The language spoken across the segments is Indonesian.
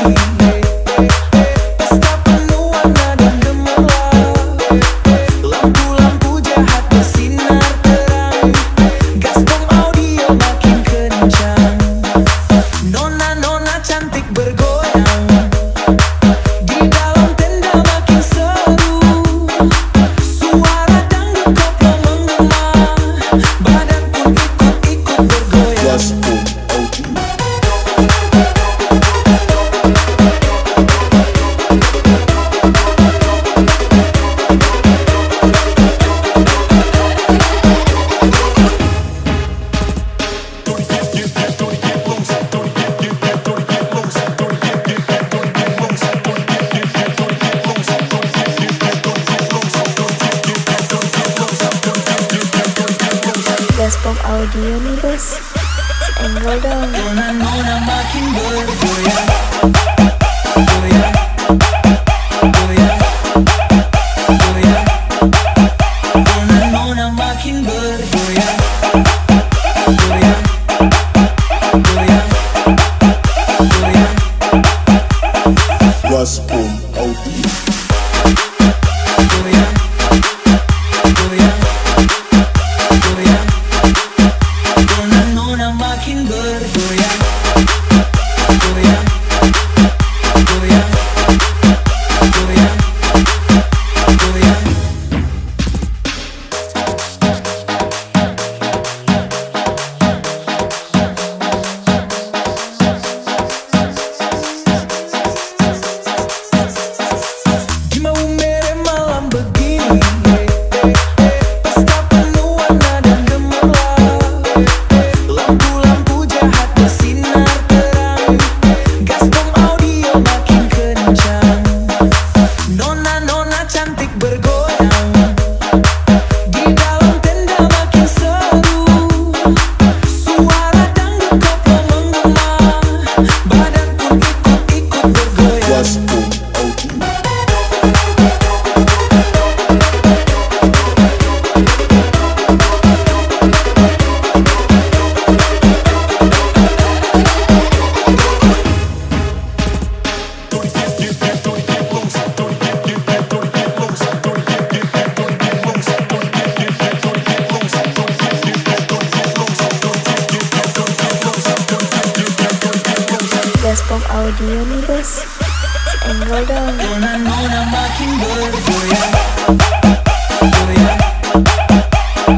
Pesta penuh warna dan gemerlap, lampu-lampu jahat bersinar terang, Gaspom audio makin kencang, nona-nona cantik bergoyang, di dalam tenda makin seru, suara dangdut koplo menggema, badan pun ikut-ikut bergoyang. Gaspom Gaspom audio nih bos, angle dong. Nona-nona makin bergoyang, goyang, goyang, goyang. Nona-nona makin bergoyang, goyang, goyang, goyang. Gaspom audio Goyang, goyang, goyang. Nona-nona makin bergoyang, goyang, goyang, goyang, goyang. Di Maumere malam begini, pesta penuh warna dan gemerlap, lampu-lampu jahat bersinar terang, Gaspom audio makin kencang, nona-nona cantik bergoyang, di dalam tenda makin seru, suara dangdut koplo menggema, badan pun ikut-ikut bergoyang. Gaspom audio Gaspom audio nih bos, angle dong. Nona-nona makin bergoyang, goyang,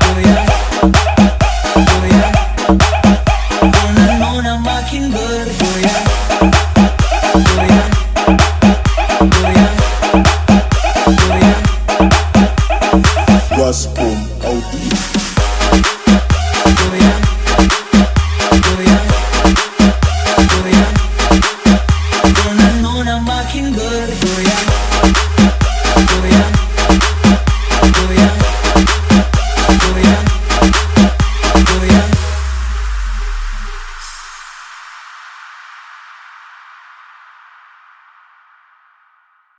goyang, goyang. Nona-nona makin bergoyang.